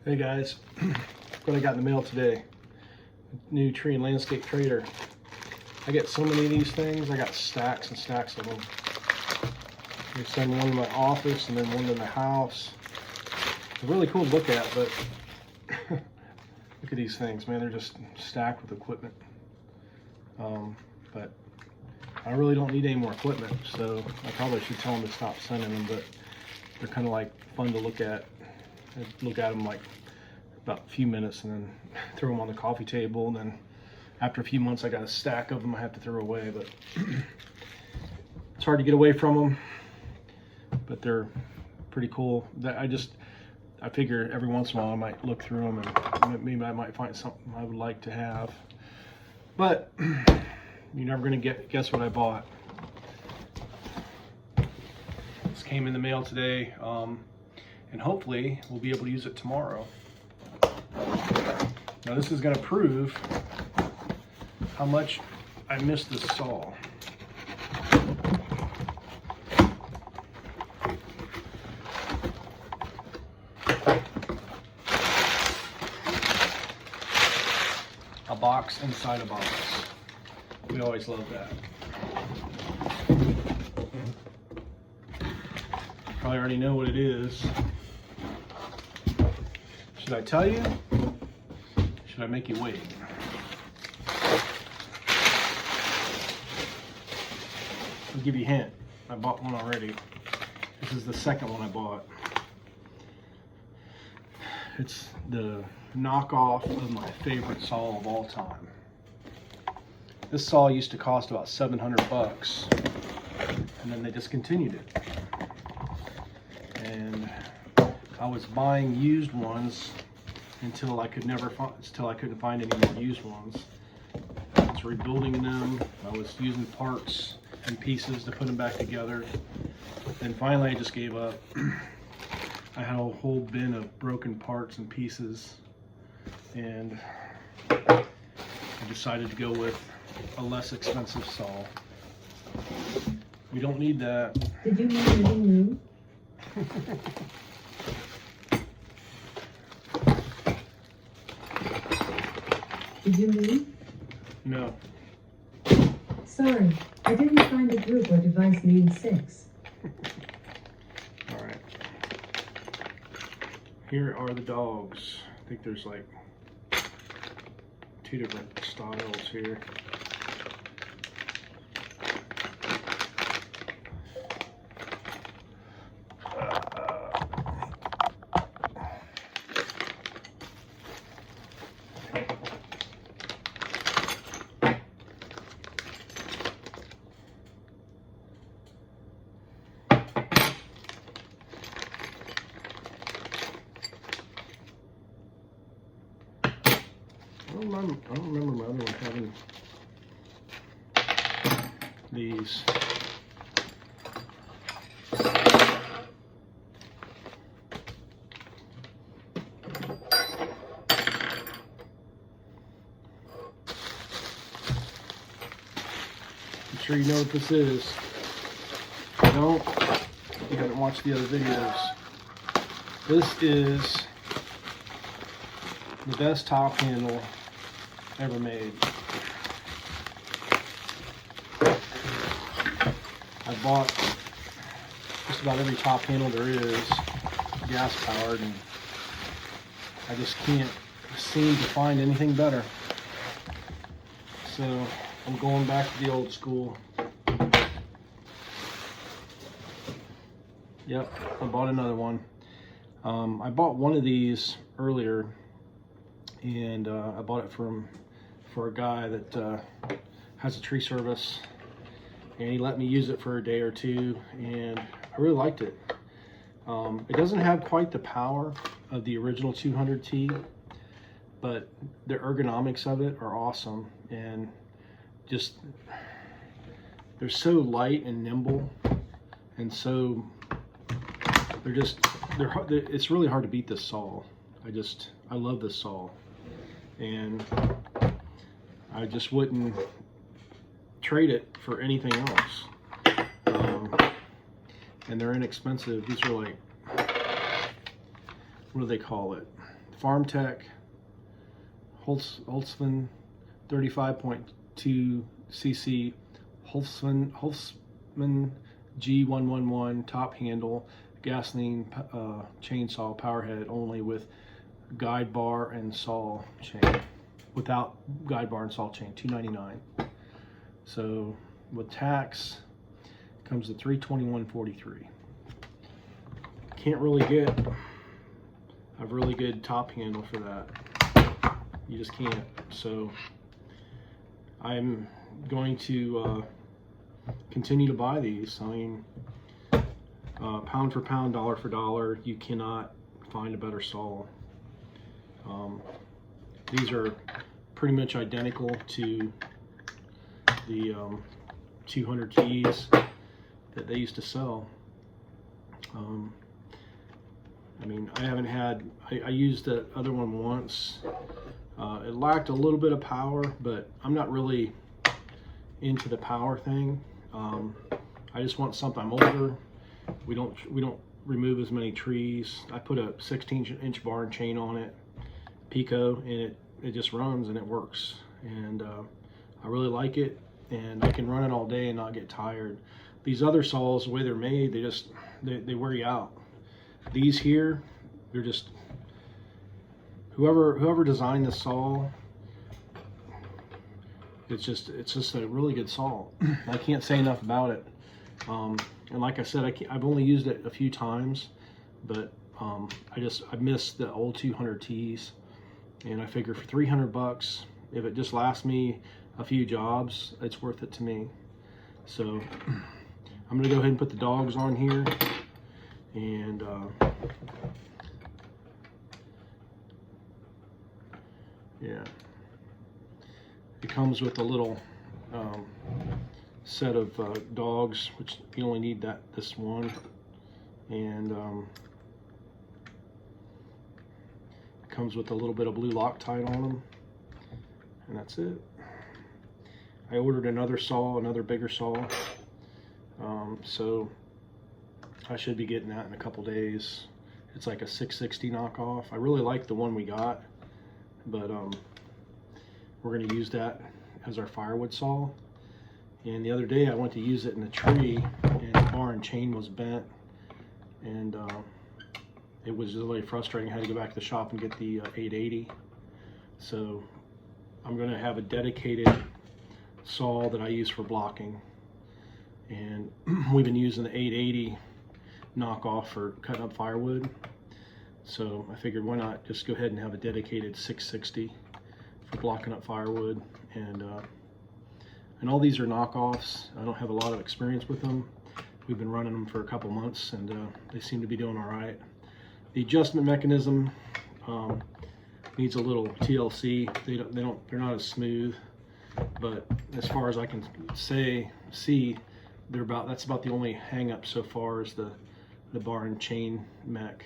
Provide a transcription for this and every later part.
Hey guys, what I got in the mail today, new tree and landscape trader. I get so many of these things. I got stacks and stacks of them. They send one to my office and then one to my house. They're really cool to look at, but look at these things, man. They're just stacked with equipment. But I really don't need any more equipment, so I probably should tell them to stop sending them, but they're kind of like fun to look at. I look at them like about a few minutes and then throw them on the coffee table, and then after a few months I got a stack of them I have to throw away, but it's hard to get away from them, but they're pretty cool. I figure every once in a while I might look through them and maybe I might find something I would like to have, but you're never gonna guess what I bought. This came in the mail today, and hopefully we'll be able to use it tomorrow. Now this is going to prove how much I miss this saw. A box inside a box. We always love that. Probably already know what it is. Should I tell you? Should I make you wait? I'll give you a hint. I bought one already. This is the second one I bought. It's the knockoff of my favorite saw of all time. This saw used to cost about 700 bucks, and then they discontinued it. And I was buying used ones until I couldn't find any more used ones. I was rebuilding them. I was using parts and pieces to put them back together. And finally I just gave up. I had a whole bin of broken parts and pieces, and I decided to go with a less expensive saw. We don't need that. Did you need living room? Did you leave? No. Sorry, I didn't find a group or device named 6. All right. Here are the dogs. I think there's like 2 different styles here. I don't remember my other one having these. I'm sure you know what this is. If you don't, you haven't watched the other videos. This is the best top handle ever made. I bought just about every top handle there is, gas powered, and I just can't seem to find anything better. So I'm going back to the old school. Yep, I bought another one. I bought one of these earlier, and I bought it for a guy that has a tree service, and he let me use it for a day or two, and I really liked it. It doesn't have quite the power of the original 200T, but the ergonomics of it are awesome, and just they're so light and nimble, and so it's really hard to beat this saw. I love this saw, and I just wouldn't trade it for anything else. And they're inexpensive. These are like, what do they call it? Farm Tech Holtzman 35.2 cc Holtzman G111 top handle gasoline chainsaw power head only with guide bar and saw chain. Without guide bar and saw chain, $299. So with tax comes to $321.43. Can't really get a really good top handle for that. You just can't. So I'm going to continue to buy these. I mean, pound for pound, dollar for dollar, you cannot find a better saw. These are pretty much identical to the 200 keys that they used to sell. I mean, I haven't had, I used the other one once. It lacked a little bit of power, but I'm not really into the power thing. I just want something. I'm older. We don't remove as many trees. I put a 16-inch bar and chain on it, Pico, and it just runs and it works. And I really like it, and I can run it all day and not get tired. These other saws, the way they're made, they wear you out. These here, they're just, whoever designed this saw, it's just a really good saw. I can't say enough about it. And like I said, I've only used it a few times, but I missed the old 200 Ts, and I figure for 300 bucks, if it just lasts me a few jobs, it's worth it to me. So I'm gonna go ahead and put the dogs on here, and yeah, it comes with a little set of dogs, which you only need this one, and it comes with a little bit of blue Loctite on them, and that's it. I ordered another saw, another bigger saw, so I should be getting that in a couple days. It's like a 660 knockoff. I really like the one we got, but we're going to use that as our firewood saw. And the other day I went to use it in a tree, and the bar and chain was bent, and it was really frustrating. I had to go back to the shop and get the 880. So I'm going to have a dedicated saw that I use for blocking, and we've been using the 880 knockoff for cutting up firewood. So I figured, why not just go ahead and have a dedicated 660 for blocking up firewood. And all these are knockoffs. I don't have a lot of experience with them. We've been running them for a couple months, and they seem to be doing all right. The adjustment mechanism needs a little TLC. They're not as smooth, but as far as I can see, that's about the only hang up so far is the bar and chain mech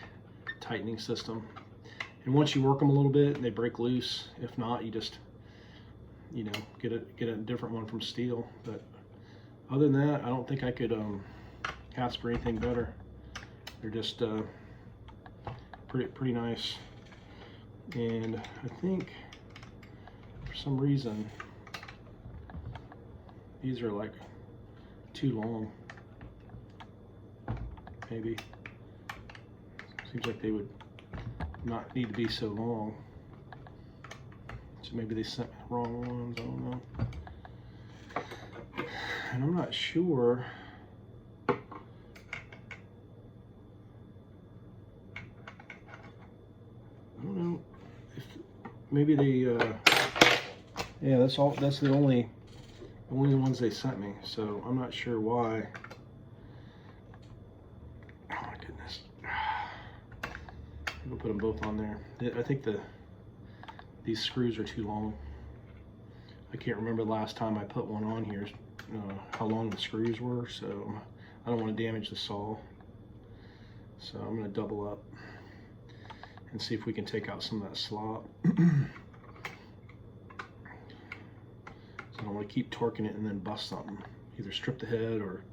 tightening system. And once you work them a little bit, they break loose. If not, you just, you know, get a different one from Stihl. But other than that, I don't think I could ask for anything better. They're just pretty nice. And I think for some reason these are like too long. Maybe. Seems like they would not need to be so long. So maybe they sent me the wrong ones, I don't know. And I'm not sure. I don't know if maybe they yeah, that's the only ones they sent me, so I'm not sure why. Oh my goodness. We'll put them both on there. I think these screws are too long. I can't remember the last time I put one on here, how long the screws were, so I don't want to damage the saw. So I'm going to double up and see if we can take out some of that slop. I don't want to keep torquing it and then bust something. Either strip the head or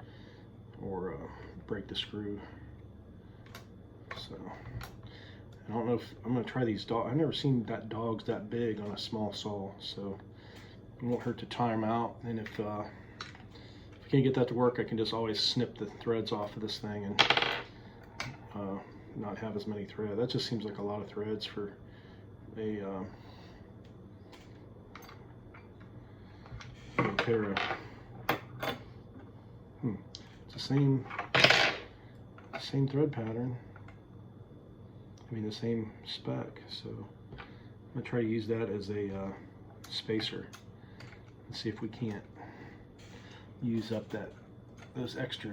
break the screw. So I don't know if I'm gonna try these dogs. I've never seen dogs that big on a small saw, so it won't hurt to tie them out. And if I can't get that to work, I can just always snip the threads off of this thing and not have as many threads. That just seems like a lot of threads for a pair of. It's the same thread pattern. I mean the same spec. So I'm gonna try to use that as a spacer and see if we can't use up those extra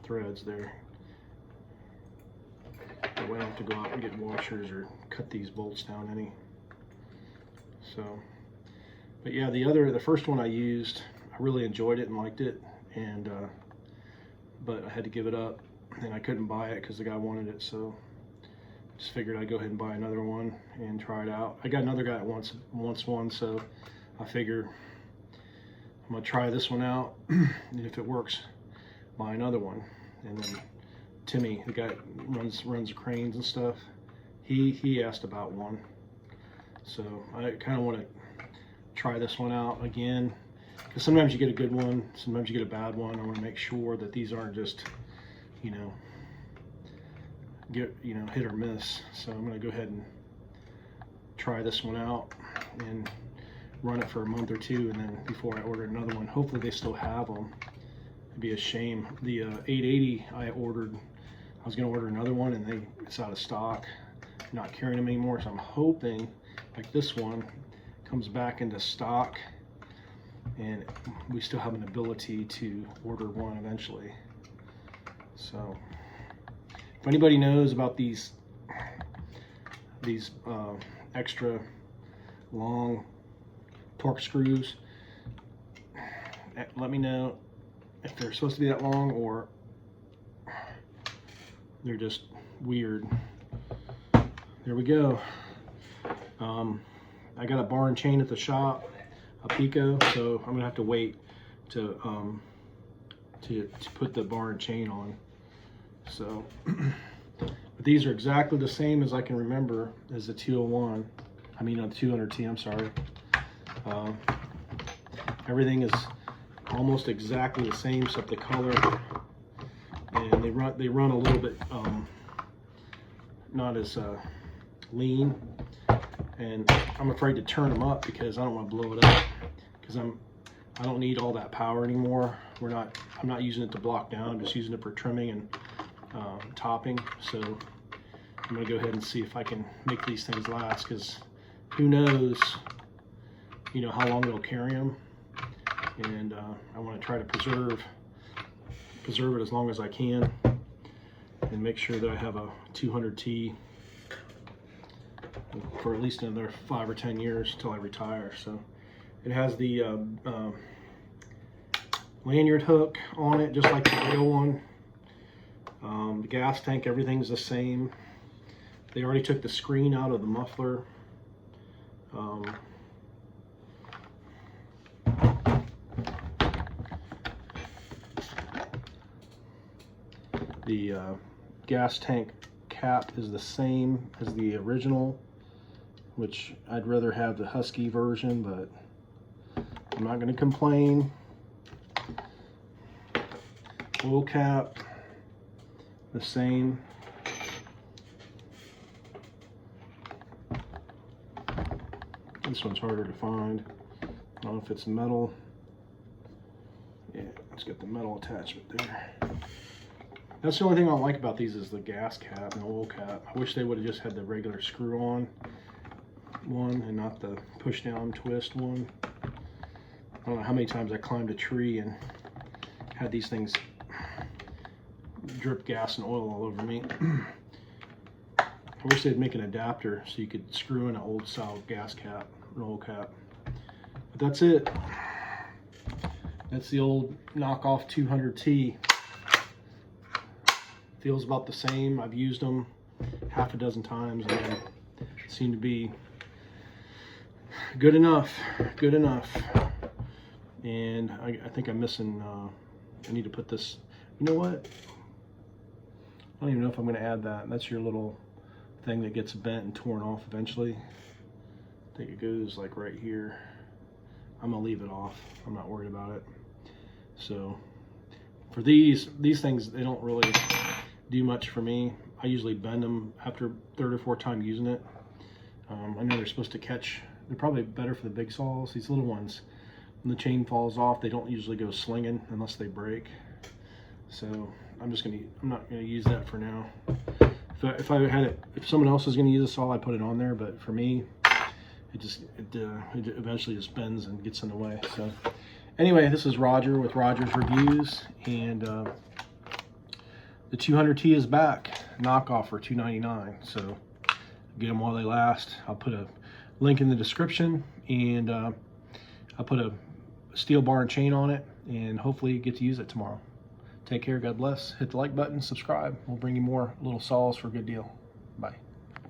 threads there. That way I don't have to go out and get washers or cut these bolts down any. So, but yeah, the first one I used, I really enjoyed it and liked it, and but I had to give it up, and I couldn't buy it because the guy wanted it. So just figured I'd go ahead and buy another one and try it out. I got another guy that wants one, so I figure I'm gonna try this one out, and if it works, buy another one. And then Timmy, the guy that runs cranes and stuff, he asked about one, so I kind of want to try this one out again, because sometimes you get a good one, sometimes you get a bad one. I want to make sure that these aren't just, hit or miss. So I'm going to go ahead and try this one out and run it for a month or two, and then before I order another one. Hopefully they still have them. It'd be a shame. The 880 I was going to order another one, and it's out of stock, not carrying them anymore. So I'm hoping like this one comes back into stock and we still have an ability to order one eventually. So if anybody knows about these extra long torque screws, let me know if they're supposed to be that long or they're just weird. There we go. I got a bar and chain at the shop, a Pico, so I'm gonna have to wait to put the bar and chain on. So, but these are exactly the same as I can remember as the 201. I mean, on 200T. I'm sorry. Everything is almost exactly the same except the color, and they run a little bit not as lean. And I'm afraid to turn them up because I don't want to blow it up, because I don't need all that power anymore. I'm not using it to block down. I'm just using it for trimming and topping. So I'm gonna go ahead and see if I can make these things last, because who knows, how long they'll carry them. And I want to try to preserve it as long as I can, and make sure that I have a 200T for at least another 5 or 10 years till I retire. So it has the lanyard hook on it, just like the real one. The gas tank, everything's the same. They already took the screen out of the muffler. The gas tank cap is the same as the original, which I'd rather have the Husky version, but I'm not going to complain. Oil cap, the same. This one's harder to find. I don't know if it's metal. Yeah, let's get the metal attachment there. That's the only thing I don't like about these is the gas cap and the oil cap. I wish they would have just had the regular screw-on one and not the push-down twist one. I don't know how many times I climbed a tree and had these things drip gas and oil all over me. I wish they'd make an adapter so you could screw in an old style gas cap, an oil cap. But that's it. That's the old knockoff 200T. Feels about the same. I've used them half a dozen times and they seem to be good enough. And I think I'm missing, I need to put this, you know what? don't even know if I'm going to add that. That's your little thing that gets bent and torn off eventually. I think it goes like right here. I'm going to leave it off. I'm not worried about it. So for these things, they don't really do much for me. I usually bend them after third or fourth time using it. I know they're supposed to catch. They're probably better for the big saws. These little ones, when the chain falls off, they don't usually go slinging unless they break. So I'm not gonna use that for now. If someone else was gonna use a saw, I'd put it on there. But for me, it eventually just bends and gets in the way. So anyway, this is Roger with Roger's Reviews, and the 200T is back, knockoff for $2.99. So get them while they last. I'll put a link in the description, and I'll put a steel bar and chain on it, and hopefully get to use it tomorrow. Take care, God bless. Hit the like button, subscribe. We'll bring you more little saws for a good deal. Bye.